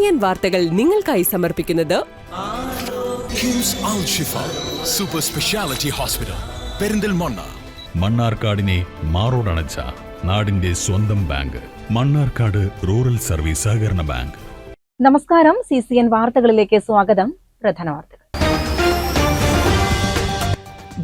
CCN വാർത്തകൾ നിങ്ങൾക്കായി സമർപ്പിക്കുന്നത് കിംസ് അൽ ഷിഫ സൂപ്പർ സ്പെഷ്യാലിറ്റി ഹോസ്പിറ്റൽ പെരിന്തൽമണ്ണ. മണ്ണാർക്കാടിനെ മാറോടണച്ച നാടിന്റെ സ്വന്തം ബാങ്ക് മണ്ണാർക്കാട് റൂറൽ സർവീസ് സഹകരണ ബാങ്ക്. നമസ്കാരം. CCN വാർത്തകളിലേക്ക് സ്വാഗതം. പ്രധാന വാർത്തകൾ.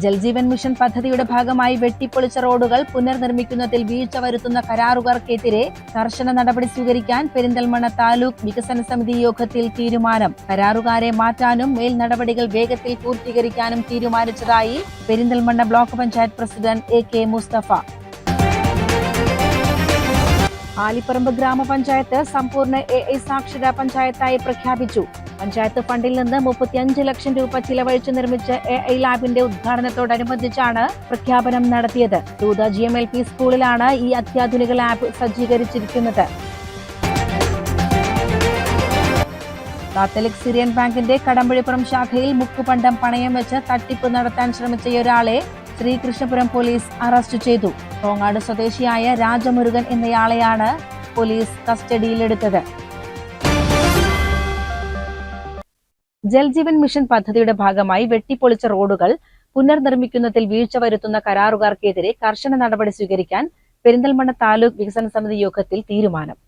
ജൽജീവൻ മിഷൻ പദ്ധതിയുടെ ഭാഗമായി വെട്ടിപ്പൊളിച്ച റോഡുകൾ പുനർനിർമ്മിക്കുന്നതിൽ വീഴ്ച വരുത്തുന്ന കരാറുകാർക്കെതിരെ കർശന നടപടി സ്വീകരിക്കാൻ പെരിന്തൽമണ്ണ താലൂക്ക് വികസന സമിതി യോഗത്തിൽ തീരുമാനം. കരാറുകാരെ മാറ്റാനും മേൽ നടപടികൾ വേഗത്തിൽ പൂർത്തീകരിക്കാനും തീരുമാനിച്ചതായി Perinthalmanna block panchayat president AK Mustafa. Alipparamba grama panchayat സമ്പൂർണ്ണ AI സാക്ഷര പഞ്ചായത്തായി പ്രഖ്യാപിച്ചു. പഞ്ചായത്ത് ഫണ്ടിൽ നിന്ന് 35 ലക്ഷം രൂപ ചിലവഴിച്ച് നിർമ്മിച്ച AI ലാബിന്റെ ഉദ്ഘാടനത്തോടനുബന്ധിച്ചാണ് പ്രഖ്യാപനം നടത്തിയത്. തൂത GMLP സ്കൂളിലാണ് ഈ അത്യാധുനിക ലാബ് സജ്ജീകരിച്ചിരിക്കുന്നത്. കാത്തലിക് സിറിയൻ ബാങ്കിന്റെ കടമ്പഴിപ്പുറം ശാഖയിൽ മുക്കുപണ്ടം പണയം വെച്ച് തട്ടിപ്പ് നടത്താൻ ശ്രമിച്ചയൊരാളെ ശ്രീകൃഷ്ണപുരം പോലീസ് അറസ്റ്റ് ചെയ്തു. കോങ്ങാട് സ്വദേശിയായ രാജമുരുകൻ എന്നയാളെയാണ് പോലീസ് കസ്റ്റഡിയിലെടുത്തത്. ജൽജീവൻ മിഷൻ പദ്ധതിയുടെ ഭാഗമായി വെട്ടിപ്പൊളിച്ച റോഡുകൾ പുനർനിർമ്മിക്കുന്നതിൽ വീഴ്ച വരുത്തുന്ന കരാറുകാർക്കെതിരെ കർശന നടപടി സ്വീകരിക്കാൻ പെരിന്തൽമണ്ണ താലൂക്ക് വികസന സമിതി യോഗത്തിൽ തീരുമാനം.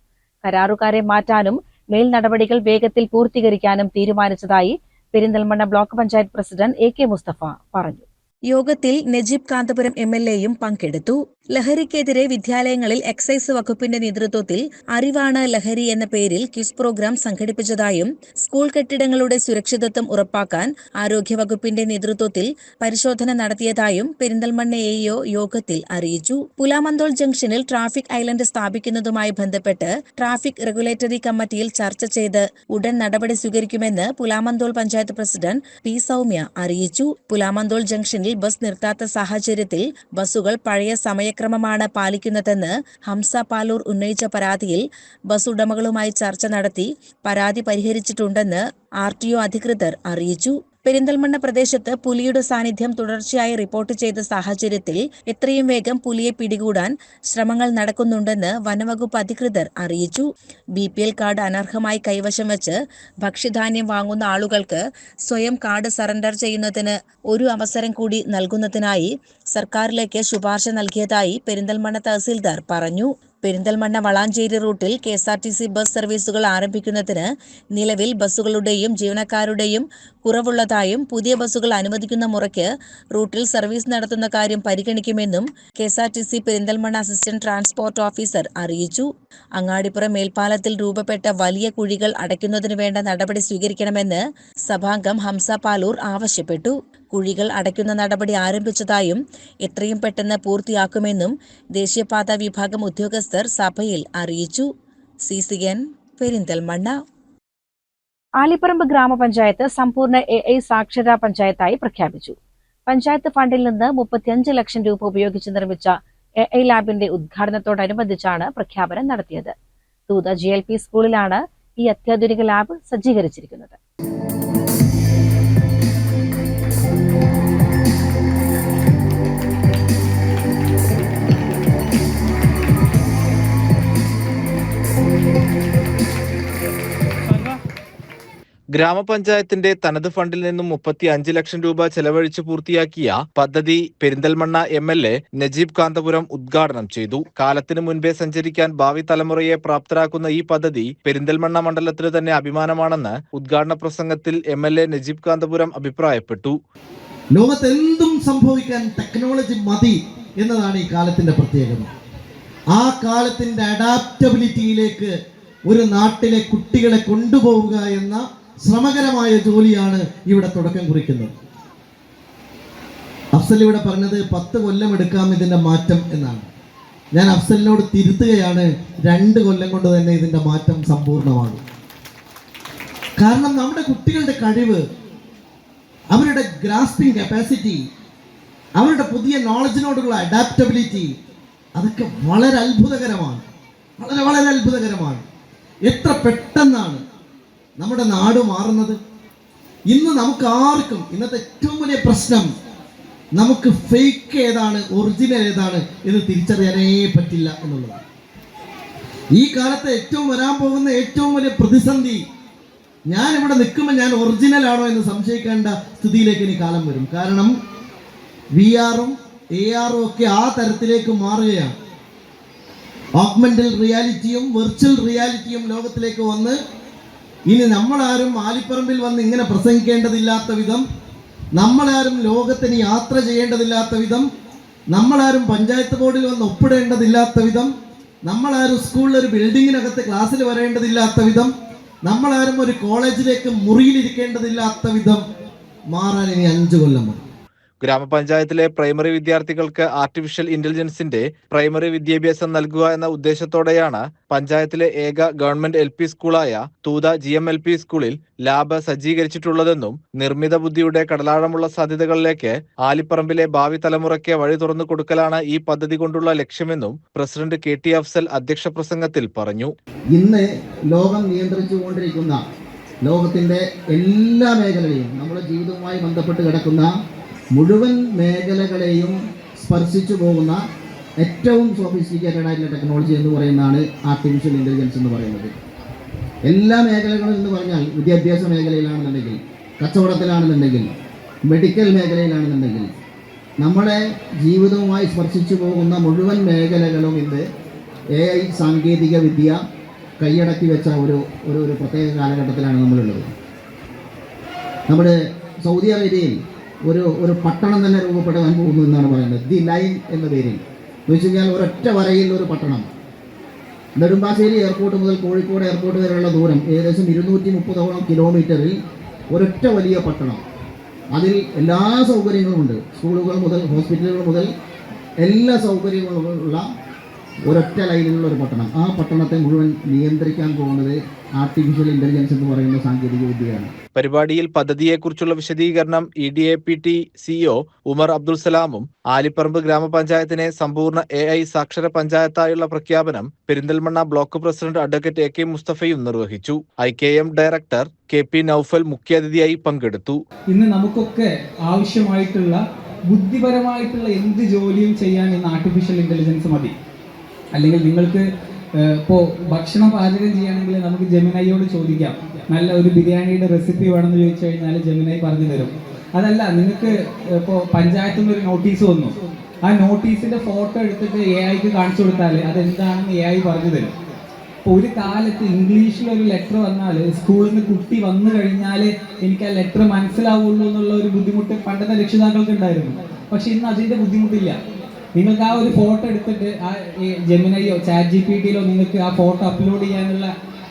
കരാറുകാരെ മാറ്റാനും മേൽ നടപടികൾ വേഗത്തിൽ പൂർത്തീകരിക്കാനും തീരുമാനിച്ചതായി Perinthalmanna block panchayat president AK Mustafa പറഞ്ഞു. യോഗത്തിൽ നജീബ് കാന്തപുരം MLAയും പങ്കെടുത്തു. ലഹരിക്കെതിരെ വിദ്യാലയങ്ങളിൽ എക്സൈസ് വകുപ്പിന്റെ നേതൃത്വത്തിൽ അറിവാണ് ലഹരി എന്ന പേരിൽ ക്വിസ് പ്രോഗ്രാം സംഘടിപ്പിച്ചതായും സ്കൂൾ കെട്ടിടങ്ങളുടെ സുരക്ഷിതത്വം ഉറപ്പാക്കാൻ ആരോഗ്യവകുപ്പിന്റെ നേതൃത്വത്തിൽ പരിശോധന നടത്തിയതായും പെരിന്തൽമണ്ണ AO യോഗത്തിൽ അറിയിച്ചു. പുലാമന്തോൾ ജംഗ്ഷനിൽ ട്രാഫിക് ഐലൻഡ് സ്ഥാപിക്കുന്നതുമായി ബന്ധപ്പെട്ട് ട്രാഫിക് റെഗുലേറ്ററി കമ്മിറ്റിയിൽ ചർച്ച ചെയ്ത് ഉടൻ നടപടി സ്വീകരിക്കുമെന്ന് പുലാമന്തോൾ പഞ്ചായത്ത് പ്രസിഡന്റ് P സൗമ്യ അറിയിച്ചു. പുലാമന്തോൾ ജംഗ്ഷനിൽ ബസ് നിർത്താത്ത സാഹചര്യത്തിൽ ബസ്സുകൾ പഴയ സമയക്രമമാണ് പാലിക്കുന്നതെന്ന് ഹംസ പാലൂർ ഉന്നയിച്ച പരാതിയിൽ ബസ് ഉടമകളുമായി ചർച്ച നടത്തി പരാതി പരിഹരിച്ചിട്ടുണ്ടെന്ന് RTO അധികൃതർ അറിയിച്ചു. പെരിന്തൽമണ്ണ പ്രദേശത്ത് പുലിയുടെ സാന്നിധ്യം തുടർച്ചയായി റിപ്പോർട്ട് ചെയ്ത സാഹചര്യത്തിൽ എത്രയും വേഗം പുലിയെ പിടികൂടാൻ ശ്രമങ്ങൾ നടക്കുന്നുണ്ടെന്ന് വനവകുപ്പ് അധികൃതർ അറിയിച്ചു. BPL കാർഡ് അനർഹമായി കൈവശം വെച്ച് ഭക്ഷ്യധാന്യം വാങ്ങുന്ന ആളുകൾക്ക് സ്വയം കാർഡ് സറണ്ടർ ചെയ്യുന്നതിന് ഒരു അവസരം കൂടി നൽകുന്നതിനായി സർക്കാരിലേക്ക് ശുപാർശ നൽകിയതായി പെരിന്തൽമണ്ണ തഹസിൽദാർ പറഞ്ഞു. പെരിന്തൽമണ്ണ വളാഞ്ചേരി റൂട്ടിൽ KSRTC ബസ് സർവീസുകൾ ആരംഭിക്കുന്നതിന് നിലവിൽ ബസ്സുകളുടെയും ജീവനക്കാരുടെയും കുറവുള്ളതായും പുതിയ ബസ്സുകൾ അനുവദിക്കുന്ന മുറയ്ക്ക് റൂട്ടിൽ സർവീസ് നടത്തുന്ന കാര്യം പരിഗണിക്കുമെന്നും KSRTC Perinthalmanna assistant transport officer അറിയിച്ചു. അങ്ങാടിപ്പുറം മേൽപ്പാലത്തിൽ രൂപപ്പെട്ട വലിയ കുഴികൾ അടയ്ക്കുന്നതിന് വേണ്ട നടപടി സ്വീകരിക്കണമെന്ന് സഭാംഗം ഹംസ പാലൂർ ആവശ്യപ്പെട്ടു. കുഴികൾ അടയ്ക്കുന്ന നടപടി ആരംഭിച്ചതായും എത്രയും പെട്ടെന്ന് പൂർത്തിയാക്കുമെന്നും ദേശീയപാത വിഭാഗം ഉദ്യോഗസ്ഥർ സഭയിൽ അറിയിച്ചു. CCN പെരിന്തൽമണ്ണ. ആലിപ്പറമ്പ് ഗ്രാമപഞ്ചായത്ത് സമ്പൂർണ്ണ AI സാക്ഷര പഞ്ചായത്തായി പ്രഖ്യാപിച്ചു. പഞ്ചായത്ത് ഫണ്ടിൽ നിന്ന് 35 ലക്ഷം രൂപ ഉപയോഗിച്ച് നിർമ്മിച്ച AI ലാബിന്റെ ഉദ്ഘാടനത്തോടനുബന്ധിച്ചാണ് പ്രഖ്യാപനം നടത്തിയത്. തൂത GLP സ്കൂളിലാണ് ഈ അത്യാധുനിക ലാബ് സജ്ജീകരിച്ചിരിക്കുന്നത്. ഗ്രാമപഞ്ചായത്തിന്റെ തനത് ഫണ്ടിൽ നിന്നും 35 ലക്ഷം രൂപ ചെലവഴിച്ച് പൂർത്തിയാക്കിയ പദ്ധതി പെരിന്തൽമണ്ണ MLA നജീബ് കാന്തപുരം ഉദ്ഘാടനം ചെയ്തു. കാലത്തിനു മുൻപേ സഞ്ചരിക്കാൻ ഭാവി തലമുറയെ പ്രാപ്തരാക്കുന്ന ഈ പദ്ധതി പെരിന്തൽമണ്ണ മണ്ഡലത്തിന് തന്നെ അഭിമാനമാണെന്ന് ഉദ്ഘാടന പ്രസംഗത്തിൽ MLA നജീബ് കാന്തപുരം അഭിപ്രായപ്പെട്ടു. ലോകത്ത് എന്തും സംഭവിക്കാൻ ടെക്നോളജി മതി എന്നതാണ് ഈ കാലത്തിന്റെ പ്രത്യേകത. ആ കാലത്തിന്റെ അഡാപ്റ്റബിലിറ്റിയിലേക്ക് ഒരു നാട്ടിലെ കുട്ടികളെ കൊണ്ടുപോവുക എന്ന ശ്രമകരമായ ജോലിയാണ് ഇവിടെ തുടക്കം കുറിക്കുന്നത്. അഫ്സൽ ഇവിടെ പറഞ്ഞത് 10 കൊല്ലം എടുക്കാം ഇതിന്റെ മാറ്റം എന്നാണ്. ഞാൻ അഫ്സലിനോട് തിരുത്തുകയാണ്, 2 കൊല്ലം കൊണ്ട് തന്നെ ഇതിന്റെ മാറ്റം സമ്പൂർണ്ണമാകും. കാരണം നമ്മുടെ കുട്ടികളുടെ കഴിവ്, അവരുടെ ഗ്രാസ്പിംഗ് കപ്പാസിറ്റി, അവരുടെ പുതിയ നോളജിനോടുള്ള അഡാപ്റ്റബിലിറ്റി, അതൊക്കെ വളരെ അത്ഭുതകരമാണ്. വളരെ അത്ഭുതകരമാണ്. എത്ര പെട്ടെന്നാണ് നമ്മുടെ നാട് മാറുന്നത്. ഇന്ന് നമുക്ക് ആർക്കും ഇന്നത്തെ ഏറ്റവും വലിയ പ്രശ്നം നമുക്ക് ഫേക്ക് ഏതാണ് ഒറിജിനൽ ഏതാണ് എന്ന് തിരിച്ചറിയാനേ പറ്റില്ല എന്നുള്ളതാണ്. ഈ കാലത്തെ ഏറ്റവും വരാൻ പോകുന്ന ഏറ്റവും വലിയ പ്രതിസന്ധി ഞാൻ ഇവിടെ നിൽക്കുമ്പോൾ ഞാൻ ഒറിജിനൽ ആണോ എന്ന് സംശയിക്കേണ്ട സ്ഥിതിയിലേക്ക് ഇനി കാലം വരും. കാരണം VR-ഉം AR-ഉം ഒക്കെ ആ തരത്തിലേക്ക് മാറുകയാണ്. ഓഗ്മെന്റഡ് റിയാലിറ്റിയും വെർച്വൽ റിയാലിറ്റിയും ലോകത്തിലേക്ക് വന്ന് ഇനി നമ്മളാരും ആലിപ്പറമ്പിൽ വന്ന് ഇങ്ങനെ പ്രസംഗിക്കേണ്ടതില്ലാത്ത വിധം, നമ്മളാരും ലോകത്തിന് യാത്ര ചെയ്യേണ്ടതില്ലാത്ത വിധം, നമ്മളാരും പഞ്ചായത്ത് ബോർഡിൽ വന്ന് ഒപ്പിടേണ്ടതില്ലാത്ത വിധം, നമ്മളാരും സ്കൂളിൽ ഒരു ബിൽഡിങ്ങിനകത്ത് ക്ലാസ്സിൽ വരേണ്ടതില്ലാത്ത വിധം, നമ്മളാരും ഒരു കോളേജിലേക്ക് മുറിയിലിരിക്കേണ്ടതില്ലാത്ത വിധം മാറാൻ ഇനി 5 കൊല്ലം മതി. ഗ്രാമപഞ്ചായത്തിലെ പ്രൈമറി വിദ്യാർത്ഥികൾക്ക് ആർട്ടിഫിഷ്യൽ ഇന്റലിജൻസിന്റെ പ്രൈമറി വിദ്യാഭ്യാസം നൽകുക എന്ന ഉദ്ദേശത്തോടെയാണ് പഞ്ചായത്തിലെ ഏക ഗവൺമെന്റ് LP സ്കൂളായ തൂത GMLP സ്കൂളിൽ ലാബ് സജ്ജീകരിച്ചിട്ടുള്ളതെന്നും നിർമ്മിത ബുദ്ധിയുടെ കടലാഴമുള്ള സാധ്യതകളിലേക്ക് ആലിപ്പറമ്പിലെ ഭാവി തലമുറയ്ക്ക് വഴി തുറന്നു കൊടുക്കലാണ് ഈ പദ്ധതി കൊണ്ടുള്ള ലക്ഷ്യമെന്നും പ്രസിഡന്റ് KT അഫ്സൽ അധ്യക്ഷ പ്രസംഗത്തിൽ പറഞ്ഞു. ഇന്ന് ലോകം നിയന്ത്രിച്ചുകൊണ്ടിരിക്കുന്ന ലോകത്തിന്റെ എല്ലാ മേഖലകളെയും, നമ്മുടെ ജീവിതവുമായി ബന്ധപ്പെട്ട് കിടക്കുന്ന മുഴുവൻ മേഖലകളെയും സ്പർശിച്ചു പോകുന്ന ഏറ്റവും സോഫിസ്റ്റിക്കേറ്റഡ് ആയിട്ടുള്ള ടെക്നോളജി എന്ന് പറയുന്നതാണ് ആർട്ടിഫിഷ്യൽ ഇൻ്റലിജൻസ് എന്ന് പറയുന്നത്. എല്ലാ മേഖലകളും എന്ന് പറഞ്ഞാൽ വിദ്യാഭ്യാസ മേഖലയിലാണെന്നുണ്ടെങ്കിൽ, കച്ചവടത്തിലാണെന്നുണ്ടെങ്കിൽ, മെഡിക്കൽ മേഖലയിലാണെന്നുണ്ടെങ്കിൽ, നമ്മുടെ ജീവിതവുമായി സ്പർശിച്ചു പോകുന്ന മുഴുവൻ മേഖലകളും ഇന്ന് AI സാങ്കേതിക വിദ്യ കൈയടക്കി വെച്ച ഒരു പ്രത്യേക കാലഘട്ടത്തിലാണ് നമ്മളുള്ളത്. നമ്മുടെ സൗദി അറേബ്യയിൽ ഒരു പട്ടണം തന്നെ രൂപപ്പെടാൻ പോകുന്നു എന്നാണ് പറയുന്നത്. ദി ലൈൻ എന്ന പേരിൽ എന്ന് വെച്ച് കഴിഞ്ഞാൽ ഒരൊറ്റ വരയിൽ ഒരു പട്ടണം. നെടുമ്പാശ്ശേരി എയർപോർട്ട് മുതൽ കോഴിക്കോട് എയർപോർട്ട് വരെയുള്ള ദൂരം ഏകദേശം 230 കിലോമീറ്ററിൽ ഒരൊറ്റ വലിയ പട്ടണം. അതിൽ എല്ലാ സൗകര്യങ്ങളുമുണ്ട്. സ്കൂളുകൾ മുതൽ ഹോസ്പിറ്റലുകൾ മുതൽ എല്ലാ സൗകര്യങ്ങളുമുള്ള ഒരൊറ്റ ലൈനിലുള്ള ഒരു പട്ടണം. ആ പട്ടണത്തെ മുഴുവൻ നിയന്ത്രിക്കാൻ പോകുന്നത് ആർട്ടിഫിഷ്യൽ ഇന്റലിജൻസ് എന്ന് പറയുന്ന സാങ്കേതിക വിദ്യയാണ്. പരിപാടിയിൽ പദ്ധതിയെക്കുറിച്ചുള്ള വിശദീകരണം EDAPT CEO ഉമർ അബ്ദുൽ സലാമും ആലിപ്പറമ്പ് ഗ്രാമപഞ്ചായത്തിനെ സമ്പൂർണ്ണ AI സാക്ഷര പഞ്ചായത്തായുള്ള പ്രഖ്യാപനം Perinthalmanna block president advocate AK മുസ്തഫയും നിർവഹിച്ചു. IKM ഡയറക്ടർ KP നൌഫൽ മുഖ്യാതിഥിയായി പങ്കെടുത്തു. ഇന്ന് നമുക്കൊക്കെ ആവശ്യമായിട്ടുള്ള ബുദ്ധിപരമായിട്ടുള്ള എന്ത് ജോലിയും ചെയ്യാൻ ഇന്ന് ആർട്ടിഫിഷ്യൽ ഇന്റലിജൻസ് മതി. അല്ലെങ്കിൽ നിങ്ങൾക്ക് ഇപ്പോൾ ഭക്ഷണം പാചകം ചെയ്യുകയാണെങ്കിൽ നമുക്ക് ജെമിനൈയോട് ചോദിക്കാം, നല്ല ഒരു ബിരിയാണിയുടെ റെസിപ്പി വേണമെന്ന് ചോദിച്ചു കഴിഞ്ഞാൽ ജെമിനൈ പറഞ്ഞു തരും. അതല്ല, നിങ്ങൾക്ക് ഇപ്പോൾ പഞ്ചായത്തിൽ നിന്ന് ഒരു നോട്ടീസ് വന്നു, ആ നോട്ടീസിൻ്റെ ഫോട്ടോ എടുത്തിട്ട് AI-ക്ക് കാണിച്ചു കൊടുത്താൽ അതെന്താണെന്ന് AI പറഞ്ഞു തരും. ഇപ്പോൾ ഒരു കാലത്ത് ഇംഗ്ലീഷിലൊരു ലെറ്റർ വന്നാൽ സ്കൂളിൽ നിന്ന് കുട്ടി വന്നു കഴിഞ്ഞാൽ എനിക്ക് ആ ലെറ്റർ മനസ്സിലാവുള്ളൂ എന്നുള്ള ഒരു ബുദ്ധിമുട്ട് പണ്ടത്തെ രക്ഷിതാക്കൾക്ക് ഉണ്ടായിരുന്നു. പക്ഷെ ഇന്ന് അതിൻ്റെ ബുദ്ധിമുട്ടില്ല. നിങ്ങൾക്ക് ആ ഒരു ഫോട്ടോ എടുത്തിട്ട് ആ ജെമിനൈയോ ChatGPT-യിലോ നിങ്ങൾക്ക് ആ ഫോട്ടോ അപ്ലോഡ് ചെയ്യാനുള്ള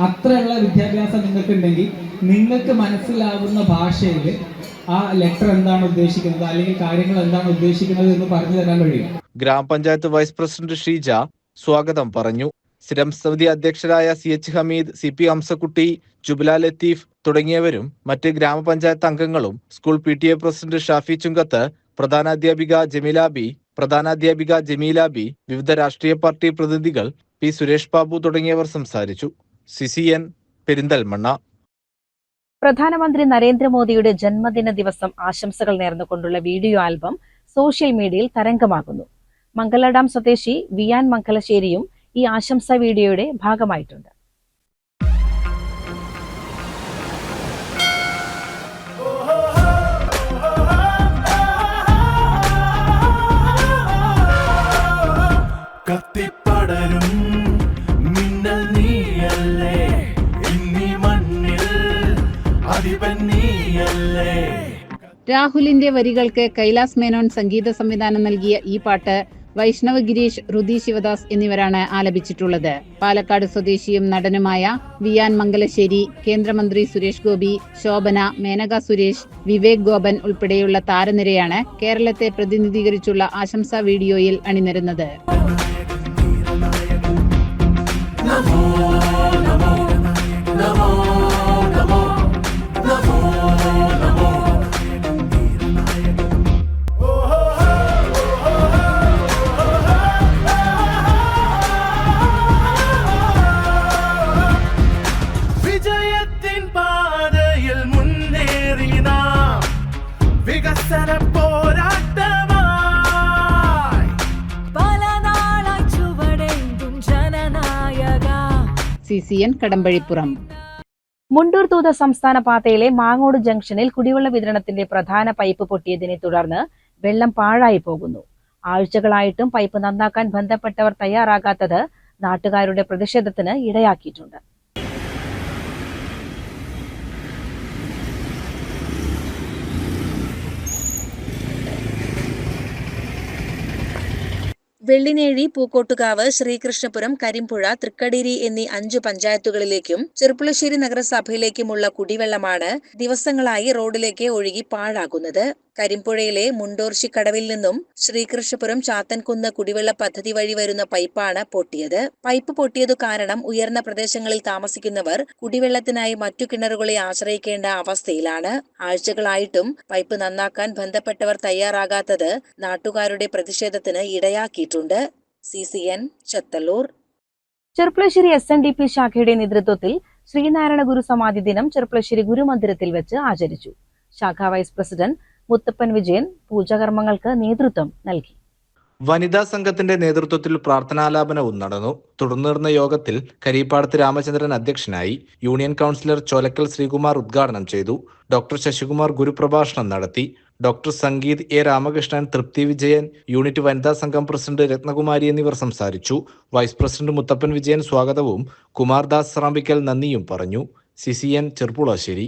അത്രയുള്ള വിദ്യാഭ്യാസം നിങ്ങൾക്കുണ്ടെങ്കിൽ നിങ്ങൾക്ക് മനസ്സിലാവുന്ന ഭാഷയിൽ ആ ലെറ്റർ എന്താണ് ഉദ്ദേശിക്കുന്നത് അല്ലെങ്കിൽ കാര്യങ്ങൾ എന്താണ് ഉദ്ദേശിക്കുന്നത് എന്ന് പറഞ്ഞു തരാൻ കഴിയും. ഗ്രാമപഞ്ചായത്ത് വൈസ് പ്രസിഡന്റ് ഷീജ സ്വാഗതം പറഞ്ഞു. സ്ഥിരം സമിതി അധ്യക്ഷരായ CH ഹമീദ്, CP ഹംസക്കുട്ടി, ജുബില ലത്തീഫ് തുടങ്ങിയവരും മറ്റ് ഗ്രാമപഞ്ചായത്ത് അംഗങ്ങളും സ്കൂൾ PTA പ്രസിഡന്റ് ഷാഫി ചുങ്കത്ത്, പ്രധാനാധ്യാപിക ജമീല ബി, വിവിധ രാഷ്ട്രീയ പാർട്ടി പ്രതിനിധികൾ, P സുരേഷ് ബാബു തുടങ്ങിയവർ സംസാരിച്ചു. CCN പെരിന്തൽമണ്ണ. പ്രധാനമന്ത്രി നരേന്ദ്രമോദിയുടെ ജന്മദിന ദിവസം ആശംസകൾ നേർന്നുകൊണ്ടുള്ള വീഡിയോ ആൽബം സോഷ്യൽ മീഡിയയിൽ തരംഗമാകുന്നു. മംഗലഡാം സ്വദേശി വിയാൻ മംഗലശ്ശേരിയും ഈ ആശംസാ വീഡിയോയുടെ ഭാഗമായിട്ടുണ്ട്. കത്തിപ്പടരും മിന്നൽ നീയല്ലേ, ഇന്നീ മണ്ണിൽ അധിപൻ നീയല്ലേ. രാഹുലിന്റെ വരികൾക്ക് കൈലാസ് മേനോൻ സംഗീത സംവിധാനം നൽകിയ ഈ പാട്ട് വൈഷ്ണവ് ഗിരീഷ്, റുതി ശിവദാസ് എന്നിവരാണ് ആലപിച്ചിട്ടുള്ളത്. പാലക്കാട് സ്വദേശിയും നടനുമായ വിയാൻ മംഗലശ്ശേരി, കേന്ദ്രമന്ത്രി സുരേഷ് ഗോപി, ശോഭന, മേനക സുരേഷ്, വിവേക് ഗോപൻ ഉൾപ്പെടെയുള്ള താരനിരയാണ് കേരളത്തെ പ്രതിനിധീകരിച്ചുള്ള ആശംസാ വീഡിയോയിൽ അണിനിരുന്നത്. വിജയത്തിൻ പാതയിൽ മുന്നേറി നാം വികസന പോരാട്ടമായി പല നാളായി ചുവടെങ്കും ജനനായക. CCN കടമ്പഴിപ്പുറം. മുണ്ടൂർ തൂത സംസ്ഥാന പാതയിലെ മാങ്ങോട് ജംഗ്ഷനിൽ കുടിവെള്ള വിതരണത്തിന്റെ പ്രധാന പൈപ്പ് പൊട്ടിയതിനെ തുടർന്ന് വെള്ളം പാഴായി പോകുന്നു. ആഴ്ചകളായിട്ടും പൈപ്പ് നന്നാക്കാൻ ബന്ധപ്പെട്ടവർ തയ്യാറാകാത്തത് നാട്ടുകാരുടെ പ്രതിഷേധത്തിന് ഇടയാക്കിയിട്ടുണ്ട്. വെള്ളിനേഴി, പൂക്കോട്ടുകാവ്, ശ്രീകൃഷ്ണപുരം, കരിമ്പുഴ, തൃക്കടിരി എന്നീ 5 പഞ്ചായത്തുകളിലേക്കും ചെർപ്പുളശ്ശേരി നഗരസഭയിലേക്കുമുള്ള കുടിവെള്ളമാണ് ദിവസങ്ങളായി റോഡിലേക്ക് ഒഴുകി പാഴാകുന്നത്. കരിമ്പുഴയിലെ മുണ്ടോർശിക്കടവിൽ നിന്നും ശ്രീകൃഷ്ണപുരം ചാത്തൻകുന്ന് കുടിവെള്ള പദ്ധതി വഴി വരുന്ന പൈപ്പാണ് പൊട്ടിയത്. പൈപ്പ് പൊട്ടിയതു കാരണം ഉയർന്ന പ്രദേശങ്ങളിൽ താമസിക്കുന്നവർ കുടിവെള്ളത്തിനായി മറ്റു കിണറുകളെ ആശ്രയിക്കേണ്ട അവസ്ഥയിലാണ്. ആഴ്ചകളായിട്ടും പൈപ്പ് നന്നാക്കാൻ ബന്ധപ്പെട്ടവർ തയ്യാറാകാത്തത് നാട്ടുകാരുടെ പ്രതിഷേധത്തിന് ഇടയാക്കിയിട്ടുണ്ട്. CCN ചത്തല്ലൂർ. ചെർപ്പുളശ്ശേരി SNDP ശാഖയുടെ നേതൃത്വത്തിൽ ശ്രീനാരായണ ഗുരു സമാധി ദിനം ചെർപ്പുളശ്ശേരി ഗുരുമന്ദിരത്തിൽ വെച്ച് ആചരിച്ചു. ശാഖാ വൈസ് പ്രസിഡന്റ് മുത്തപ്പൻ വിജയൻ പൂജാകർമ്മങ്ങൾക്ക് നേതൃത്വം നൽകി. വനിതാ സംഘത്തിന്റെ നേതൃത്വത്തിൽ പ്രാർത്ഥനാലാപനവും നടന്നു. തുടർന്ന് നടന്ന യോഗത്തിൽ കരീപ്പാടത്ത് രാമചന്ദ്രൻ അധ്യക്ഷനായി. യൂണിയൻ കൗൺസിലർ ചോലക്കൽ ശ്രീകുമാർ ഉദ്ഘാടനം ചെയ്തു. ഡോക്ടർ ശശികുമാർ ഗുരുപ്രഭാഷണം നടത്തി. Doctor Sangeeth A. രാമകൃഷ്ണൻ, തൃപ്തി വിജയൻ, യൂണിറ്റ് വനിതാ സംഘം പ്രസിഡന്റ് രത്നകുമാരി എന്നിവർ സംസാരിച്ചു. വൈസ് പ്രസിഡന്റ് മുത്തപ്പൻ വിജയൻ സ്വാഗതവും കുമാർദാസ് റാമ്പിക്കൽ നന്ദിയും പറഞ്ഞു. CCN ചെർപ്പുളശ്ശേരി.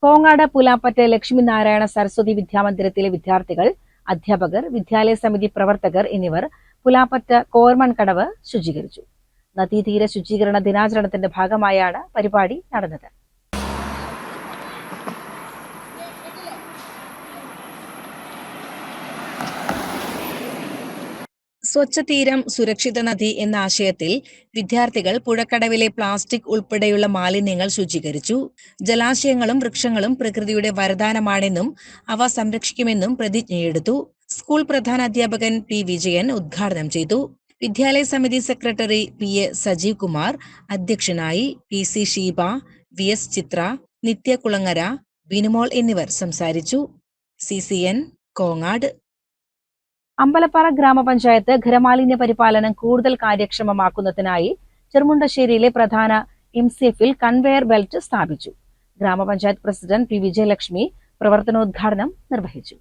കോങ്ങാട് പുലാപ്പറ്റ ലക്ഷ്മി നാരായണ സരസ്വതി വിദ്യാമന്ദിരത്തിലെ വിദ്യാർത്ഥികൾ, അധ്യാപകർ, വിദ്യാലയ സമിതി പ്രവർത്തകർ എന്നിവർ പുലാപ്പറ്റ കോർമൺ കടവ് ശുചീകരിച്ചു. നദീതീര ശുചീകരണ ദിനാചരണത്തിന്റെ ഭാഗമായാണ് പരിപാടി നടന്നത്. സ്വച്ഛതീരം സുരക്ഷിത നദി എന്ന ആശയത്തിൽ വിദ്യാർത്ഥികൾ പുഴക്കടവിലെ പ്ലാസ്റ്റിക് ഉൾപ്പെടെയുള്ള മാലിന്യങ്ങൾ ശുചീകരിച്ചു. ജലാശയങ്ങളും വൃക്ഷങ്ങളും പ്രകൃതിയുടെ വരദാനമാണെന്നും അവ സംരക്ഷിക്കുമെന്നും പ്രതിജ്ഞയെടുത്തു. സ്കൂൾ പ്രധാനാധ്യാപകൻ P. വിജയൻ ഉദ്ഘാടനം ചെയ്തു. വിദ്യാലയ സമിതി സെക്രട്ടറി PA സജീവ് കുമാർ അധ്യക്ഷനായി. PC ഷീബ, VS ചിത്ര, നിത്യകുളങ്ങര, ബിനുമോൾ എന്നിവർ സംസാരിച്ചു. CCN കോങ്ങാട്. അമ്പലപ്പാറ ഗ്രാമപഞ്ചായത്ത് ഖരമാലിന്യ പരിപാലനം കൂടുതൽ കാര്യക്ഷമമാക്കുന്നതിനായി ചെറുമുണ്ടശ്ശേരിയിലെ പ്രധാന MCFൽ കൺവെയർ ബെൽറ്റ് സ്ഥാപിച്ചു. ഗ്രാമപഞ്ചായത്ത് പ്രസിഡന്റ് P. വിജയലക്ഷ്മി പ്രവർത്തനോദ്ഘാടനം നിർവഹിച്ചു.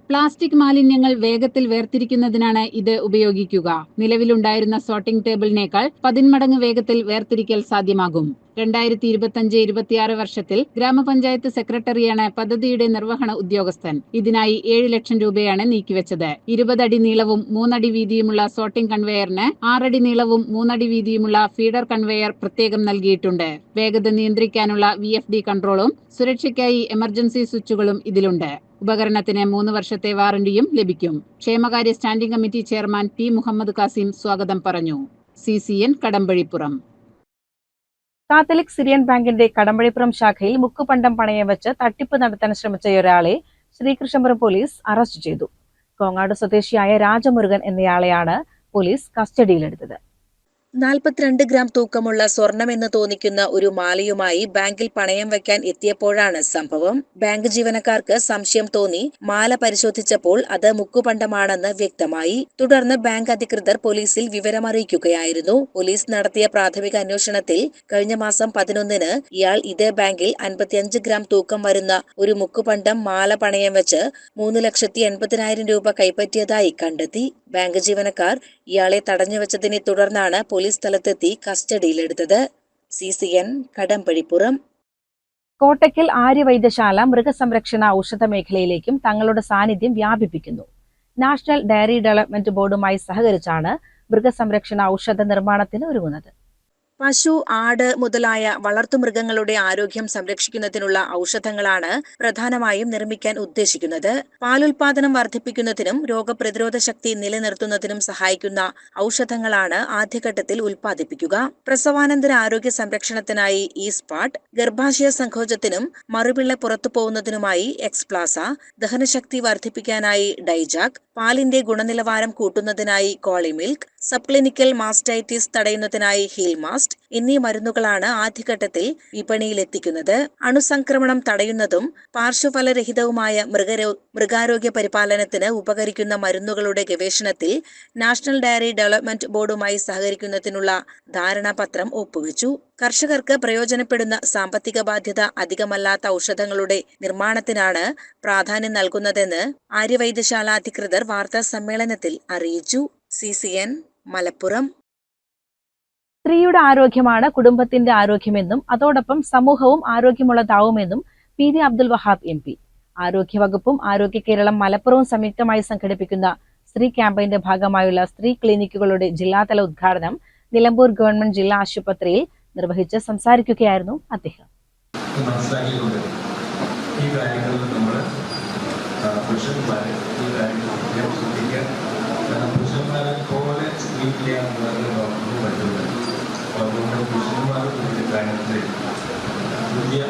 പ്ലാസ്റ്റിക് മാലിന്യങ്ങൾ വേഗത്തിൽ വേർതിരിക്കുന്നതിനാണ് ഇത് ഉപയോഗിക്കുക. നിലവിലുണ്ടായിരുന്ന സോർട്ടിംഗ് ടേബിളിനേക്കാൾ 10 മടങ്ങ് വേഗത്തിൽ വേർതിരിക്കൽ സാധ്യമാകും. 2025-26 വർഷത്തിൽ ഗ്രാമപഞ്ചായത്ത് സെക്രട്ടറിയാണ് പദ്ധതിയുടെ നിർവഹണ ഉദ്യോഗസ്ഥൻ. ഇതിനായി 7 ലക്ഷം രൂപയാണ് നീക്കിവെച്ചത്. 20 അടി നീളവും 3 അടി വീതിയുമുള്ള സോർട്ടിംഗ് കൺവെയറിന് 6 അടി നീളവും 3 അടി വീതിയുമുള്ള ഫീഡർ കൺവെയർ പ്രത്യേകം നൽകിയിട്ടുണ്ട്. വേഗത നിയന്ത്രിക്കാനുള്ള VFD കൺട്രോളും സുരക്ഷയ്ക്കായി എമർജൻസി സ്വിച്ചുകളും ഇതിലുണ്ട്. ഉപകരണത്തിന് 3 വർഷത്തെ വാറന്റിയും ലഭിക്കും. ക്ഷേമകാര്യ standing committee chairman P. Muhammad Kasim സ്വാഗതം പറഞ്ഞു. CCN കടമ്പഴിപ്പുറം. കാത്തലിക് സിറിയൻ ബാങ്കിന്റെ കടമ്പഴിപ്പുറം ശാഖയിൽ മുക്കുപണ്ടം പണയം വെച്ച് തട്ടിപ്പ് നടത്താൻ ശ്രമിച്ചയൊരാളെ ശ്രീകൃഷ്ണപുരം പോലീസ് അറസ്റ്റ് ചെയ്തു. കോങ്ങാട് സ്വദേശിയായ രാജമുരുകൻ എന്നയാളെയാണ് പോലീസ് കസ്റ്റഡിയിലെടുത്തത്. 42 ഗ്രാം തൂക്കമുള്ള സ്വർണമെന്ന് തോന്നിക്കുന്ന ഒരു മാലയുമായി ബാങ്കിൽ പണയം വെക്കാൻ എത്തിയപ്പോഴാണ് സംഭവം. ബാങ്ക് ജീവനക്കാർക്ക് സംശയം തോന്നി മാല പരിശോധിച്ചപ്പോൾ അത് മുക്കുപണ്ടമാണെന്ന് വ്യക്തമായി. തുടർന്ന് ബാങ്ക് അധികൃതർ പോലീസിൽ വിവരമറിയിക്കുകയായിരുന്നു. പോലീസ് നടത്തിയ പ്രാഥമിക അന്വേഷണത്തിൽ കഴിഞ്ഞ മാസം 11-ന് ഇയാൾ ഇതേ ബാങ്കിൽ 55 ഗ്രാം തൂക്കം വരുന്ന ഒരു മുക്കുപണ്ടം മാല പണയം വെച്ച് 3,80,000 രൂപ കൈപ്പറ്റിയതായി കണ്ടെത്തി. ബാങ്ക് ജീവനക്കാർ ഇയാളെ തടഞ്ഞുവെച്ചതിനെ തുടർന്നാണ് പോലീസ് സ്ഥലത്തെത്തി കസ്റ്റഡിയിലെടുത്തത്. CCN കടമ്പഴിപ്പുറം. കോട്ടയ്ക്കൽ ആര്യവൈദ്യശാല മൃഗസംരക്ഷണ ഔഷധ മേഖലയിലേക്കും തങ്ങളുടെ സാന്നിധ്യം വ്യാപിപ്പിക്കുന്നു. നാഷണൽ ഡയറി ഡെവലപ്മെന്റ് ബോർഡുമായി സഹകരിച്ചാണ് മൃഗസംരക്ഷണ ഔഷധ നിർമ്മാണത്തിന് ഒരുങ്ങുന്നത്. പശു, ആട് മുതലായ വളർത്തുമൃഗങ്ങളുടെ ആരോഗ്യം സംരക്ഷിക്കുന്നതിനുള്ള ഔഷധങ്ങളാണ് പ്രധാനമായും നിർമ്മിക്കാൻ ഉദ്ദേശിക്കുന്നത്. പാലുൽപാദനം വർദ്ധിപ്പിക്കുന്നതിനും രോഗപ്രതിരോധ ശക്തി നിലനിർത്തുന്നതിനും സഹായിക്കുന്ന ഔഷധങ്ങളാണ് ആദ്യഘട്ടത്തിൽ ഉൽപ്പാദിപ്പിക്കുക. പ്രസവാനന്തര ആരോഗ്യ സംരക്ഷണത്തിനായി ഈസ്പാട്ട്, ഗർഭാശയ സങ്കോചത്തിനും മറുപിള്ള പുറത്തു പോകുന്നതിനുമായി എക്സ്പ്ലാസ, ദഹനശക്തി വർദ്ധിപ്പിക്കാനായി ഡൈജാക്, പാലിന്റെ ഗുണനിലവാരം കൂട്ടുന്നതിനായി കോളിമിൽക്ക്, സബ് ക്ലിനിക്കൽ മാസ്റ്റൈറ്റിസ് തടയുന്നതിനായി ഹീൽമാസ്റ്റ് എന്നീ മരുന്നുകളാണ് ആദ്യഘട്ടത്തിൽ വിപണിയിലെത്തിക്കുന്നത്. അണുസംക്രമണം തടയുന്നതും പാർശ്വഫലരഹിതവുമായ മൃഗാരോഗ്യ പരിപാലനത്തിന് ഉപകരിക്കുന്ന മരുന്നുകളുടെ ഗവേഷണത്തിൽ നാഷണൽ ഡയറി ഡെവലപ്മെന്റ് ബോർഡുമായി സഹകരിക്കുന്നതിനുള്ള ധാരണാപത്രം ഒപ്പുവെച്ചു. കർഷകർക്ക് പ്രയോജനപ്പെടുന്ന സാമ്പത്തിക ബാധ്യത അധികമല്ലാത്ത ഔഷധങ്ങളുടെ നിർമ്മാണത്തിനാണ് പ്രാധാന്യം നൽകുന്നതെന്ന് ആര്യവൈദ്യശാല അധികൃതർ വാർത്താ സമ്മേളനത്തിൽ അറിയിച്ചു. CCN മലപ്പുറം. സ്ത്രീയുടെ ആരോഗ്യമാണ് കുടുംബത്തിന്റെ ആരോഗ്യമെന്നും അതോടൊപ്പം സമൂഹവും ആരോഗ്യമുള്ളതാവുമെന്നും PV അബ്ദുൽ വഹാബ് MP. ആരോഗ്യവകുപ്പും ആരോഗ്യ കേരളം മലപ്പുറവും സംയുക്തമായി സംഘടിപ്പിക്കുന്ന സ്ത്രീ ക്യാമ്പയിന്റെ ഭാഗമായുള്ള സ്ത്രീ ക്ലിനിക്കുകളുടെ ജില്ലാതല ഉദ്ഘാടനം നിലമ്പൂർ ഗവൺമെന്റ് ജില്ലാ ആശുപത്രിയിൽ നിർവഹിച്ച് സംസാരിക്കുകയായിരുന്നു അദ്ദേഹം. മനസ്സിലാക്കിക്കൊണ്ട് ഈ കാര്യങ്ങളിൽ നമ്മൾ പുരുഷന്മാരെ ഈ കാര്യങ്ങൾ ശ്രദ്ധിക്കുക. കാരണം പുരുഷന്മാരെ പോലെ സ്ത്രീയിലെ ഡോക്ടറിന് പറ്റുന്നത്. അപ്പോൾ അതുകൊണ്ട് പുരുഷന്മാർക്ക് ഈ കാര്യത്തിൽ പുതിയ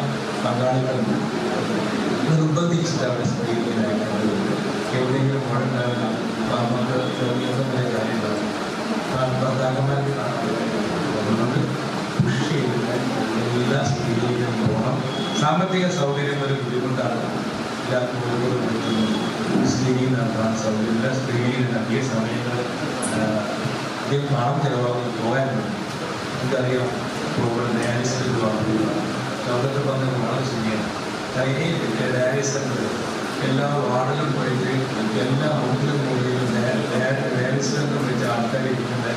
പങ്കാളികൾ നിർബന്ധിച്ചിട്ട് അവരെ സ്ത്രീയിലായിട്ട് എവിടെയെങ്കിലും മുടങ്ങാൻ നമുക്ക് ചെറിയ കാര്യങ്ങൾ ഭർത്താക്കന്മാർക്ക് കാണാൻ അതുകൊണ്ട് കൃഷി ചെയ്തിട്ട് എല്ലാ സ്ത്രീയിലും പോകണം. സാമ്പത്തിക സൗകര്യം ഒരു ബുദ്ധിമുട്ടാണ്. എല്ലാവർക്കും ഒരുപോലെ പറ്റുന്നു. സ്ത്രീയിൽ നടത്താൻ സൗകര്യമില്ല. സ്ത്രീയിൽ അധിക സമയങ്ങൾ അധികം പണം ചിലവാക്കി പോകാനുണ്ട്. നമുക്കറിയാം ഇപ്പോൾ ഡയാലിസിസ് അവിടുത്തെ പറഞ്ഞ വളരെ ശരിയാണ്. ഡയാലിസിസ് സെൻ്റർ എല്ലാ വാർഡിലും പോയിട്ട് എല്ലാ വീട്ടിലും പോയിട്ട് ഡയാലിസിസ് സെൻ്റർ വെച്ച ആൾക്കാർ ഇരിക്കുന്നത്.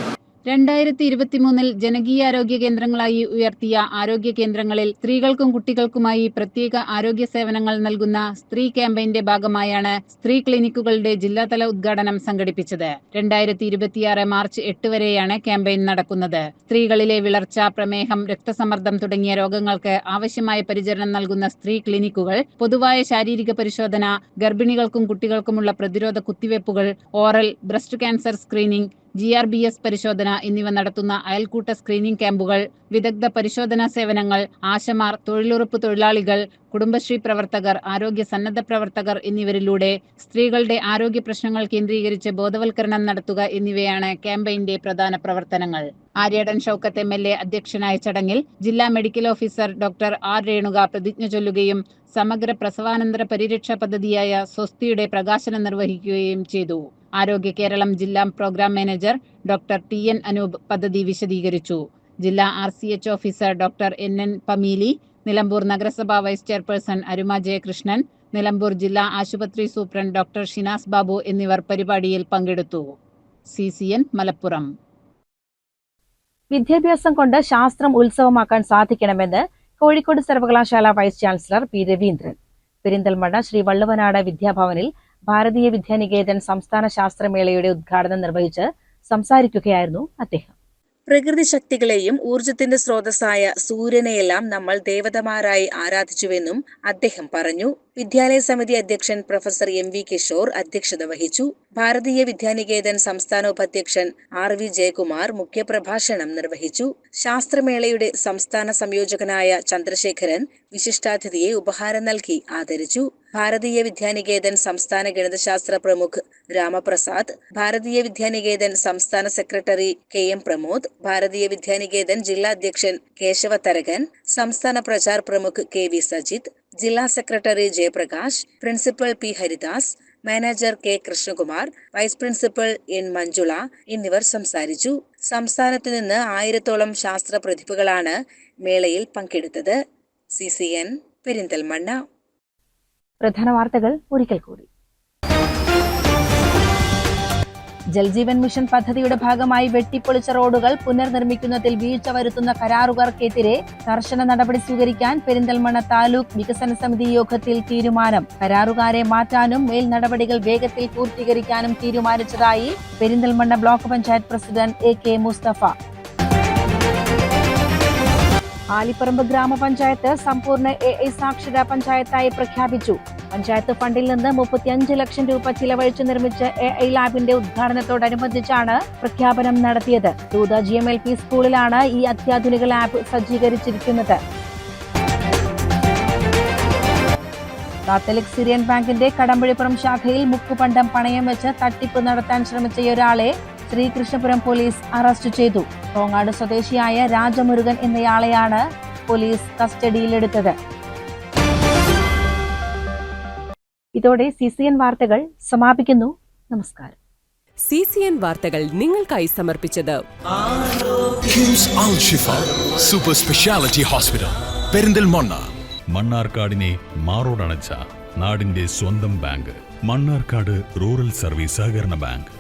2023 ജനകീയാരോഗ്യ കേന്ദ്രങ്ങളായി ഉയർത്തിയ ആരോഗ്യ കേന്ദ്രങ്ങളിൽ സ്ത്രീകൾക്കും കുട്ടികൾക്കുമായി പ്രത്യേക ആരോഗ്യ സേവനങ്ങൾ നൽകുന്ന സ്ത്രീ ക്യാമ്പയിന്റെ ഭാഗമായാണ് സ്ത്രീ ക്ലിനിക്കുകളുടെ ജില്ലാതല ഉദ്ഘാടനം സംഘടിപ്പിച്ചത്. 2026 മാർച്ച് 8 വരെയാണ് ക്യാമ്പയിൻ നടക്കുന്നത്. സ്ത്രീകളിലെ വിളർച്ച, പ്രമേഹം, രക്തസമ്മർദ്ദം തുടങ്ങിയ രോഗങ്ങൾക്ക് ആവശ്യമായ പരിചരണം നൽകുന്ന സ്ത്രീ ക്ലിനിക്കുകൾ പൊതുവായ ശാരീരിക പരിശോധന, ഗർഭിണികൾക്കും കുട്ടികൾക്കുമുള്ള പ്രതിരോധ കുത്തിവയ്പ്പുകൾ, oral, breast cancer screening, GRBS പരിശോധന എന്നിവ നടത്തുന്ന അയൽക്കൂട്ട സ്ക്രീനിംഗ് ക്യാമ്പുകൾ, വിദഗ്ധ പരിശോധനാ സേവനങ്ങൾ, ആശമാർ, തൊഴിലുറപ്പ് തൊഴിലാളികൾ, കുടുംബശ്രീ പ്രവർത്തകർ, ആരോഗ്യ സന്നദ്ധ പ്രവർത്തകർ എന്നിവരിലൂടെ സ്ത്രീകളുടെ ആരോഗ്യ പ്രശ്നങ്ങൾ കേന്ദ്രീകരിച്ച് ബോധവൽക്കരണം നടത്തുക എന്നിവയാണ് ക്യാമ്പയിന്റെ പ്രധാന പ്രവർത്തനങ്ങൾ. ആര്യടൻ ഷൗക്കത്ത് MLA അധ്യക്ഷനായ ചടങ്ങിൽ ജില്ലാ medical officer doctor R. Renuka പ്രതിജ്ഞ ചൊല്ലുകയും സമഗ്ര പ്രസവാനന്തര പരിരക്ഷാ പദ്ധതിയായ സ്വസ്തിയുടെ പ്രകാശനം നിർവഹിക്കുകയും ചെയ്തു. ആരോഗ്യ കേരളം ജില്ലാ programme manager doctor TN Anoop പദ്ധതി വിശദീകരിച്ചു. ജില്ലാ RCH officer doctor NN Pameeli, Nilambur നഗരസഭാ വൈസ് ചെയർപേഴ്സൺ അരുമ ജയകൃഷ്ണൻ, നിലമ്പൂർ ജില്ലാ ആശുപത്രി സൂപ്രണ്ട് ഡോക്ടർ ഷിനാസ് ബാബു എന്നിവർ പരിപാടിയിൽ പങ്കെടുത്തു. CCN മലപ്പുറം. വിദ്യാഭ്യാസം കൊണ്ട് ശാസ്ത്രം ഉത്സവമാക്കാൻ സാധിക്കണമെന്ന് കോഴിക്കോട് സർവകലാശാല vice chancellor P. Raveendran. Perinthalmanna Sri Valluvanad വിദ്യാഭവനിൽ ഭാരതീയ വിദ്യാനികേതൻ സംസ്ഥാന ശാസ്ത്രമേളയുടെ ഉദ്ഘാടനം നിർവഹിച്ച് സംസാരിക്കുകയായിരുന്നു അദ്ദേഹം. പ്രകൃതി ശക്തികളെയും ഊർജത്തിന്റെ സ്രോതസ്സായ സൂര്യനെയെല്ലാം നമ്മൾ ദേവതമാരായി ആരാധിച്ചുവെന്നും അദ്ദേഹം പറഞ്ഞു. വിദ്യാലയ സമിതി അധ്യക്ഷൻ പ്രൊഫസർ MV കിഷോർ അധ്യക്ഷത വഹിച്ചു. ഭാരതീയ വിദ്യാനികേതൻ സംസ്ഥാന ഉപാധ്യക്ഷൻ RV ജയകുമാർ മുഖ്യപ്രഭാഷണം നിർവഹിച്ചു. ശാസ്ത്രമേളയുടെ സംസ്ഥാന സംയോജകനായ ചന്ദ്രശേഖരൻ വിശിഷ്ടാതിഥിയെ ഉപഹാരം നൽകി ആദരിച്ചു. ഭാരതീയ വിദ്യാനികേതൻ സംസ്ഥാന ഗണിതശാസ്ത്ര പ്രമുഖ് രാമപ്രസാദ്, ഭാരതീയ വിദ്യാനികേതൻ സംസ്ഥാന സെക്രട്ടറി KM പ്രമോദ്, ഭാരതീയ വിദ്യാനികേതൻ ജില്ലാ അധ്യക്ഷൻ കേശവ തരകൻ, സംസ്ഥാന പ്രചാർ പ്രമുഖ് KV സജിത്, ജില്ലാ secretary Jayaprakash, principal P. Haridas, manager K. Krishnakumar, vice principal N. Manjula എന്നിവർ സംസാരിച്ചു. സംസ്ഥാനത്ത് നിന്ന് 1000-ഓളം ശാസ്ത്ര പ്രതിഭകളാണ് മേളയിൽ പങ്കെടുത്തത്. CCN പെരിന്തൽമണ്ണ. പ്രധാന വാർത്തകൾ ഒരിക്കൽ കൂടി. ജൽജീവൻ മിഷൻ പദ്ധതിയുടെ ഭാഗമായി വെട്ടിപ്പൊളിച്ച റോഡുകൾ പുനർനിർമ്മിക്കുന്നതിൽ വീഴ്ച വരുത്തുന്ന കരാറുകാർക്കെതിരെ കർശന നടപടി സ്വീകരിക്കാൻ പെരിന്തൽമണ്ണ താലൂക്ക് വികസന സമിതി യോഗത്തിൽ തീരുമാനം. കരാറുകാരെ മാറ്റാനും മേൽ നടപടികൾ വേഗത്തിൽ പൂർത്തീകരിക്കാനും തീരുമാനിച്ചതായി Perinthalmanna block panchayat president AK Mustafa. Alipparamba grama panchayat സമ്പൂർണ്ണ AI സാക്ഷര പഞ്ചായത്തായി പ്രഖ്യാപിച്ചു. പഞ്ചായത്ത് ഫണ്ടിൽ നിന്ന് 35 ലക്ഷം രൂപ ചിലവഴിച്ച് നിർമ്മിച്ച AI ലാബിന്റെ ഉദ്ഘാടനത്തോടനുബന്ധിച്ചാണ് പ്രഖ്യാപനം നടത്തിയത്. തൂത GMLP സ്കൂളിലാണ് ഈ അത്യാധുനിക ലാബ് സജ്ജീകരിച്ചിരിക്കുന്നത്. കാത്തലിക് സിറിയൻ ബാങ്കിന്റെ കടമ്പഴിപ്പുറം ശാഖയിൽ മുക്കുപണ്ടം പണയം വെച്ച് തട്ടിപ്പ് നടത്താൻ ശ്രമിച്ചയൊരാളെ ശ്രീകൃഷ്ണപുരം പോലീസ് അറസ്റ്റ് ചെയ്തു. കോങ്ങാട് സ്വദേശിയായ രാജമുരുകൻ എന്നയാളെയാണ് പോലീസ് കസ്റ്റഡിയിലെടുത്തത്. ഇതോടെ CCN വാർത്തകൾ സമാപിക്കുന്നു. നമസ്കാരം. CCN വാർത്തകൾ നിങ്ങൾക്കായി സമർപ്പിച്ചത് കിംസ് അൽ ഷിഫ സൂപ്പർ സ്പെഷ്യാലിറ്റി ഹോസ്പിറ്റൽ പെരിന്തൽമണ്ണ. മണ്ണാർക്കാടിനെ മാറോടണച്ച നാടിന്റെ സ്വന്തം ബാങ്ക്. മണ്ണാർക്കാട് റൂറൽ സർവീസ് സഹകരണ ബാങ്ക്.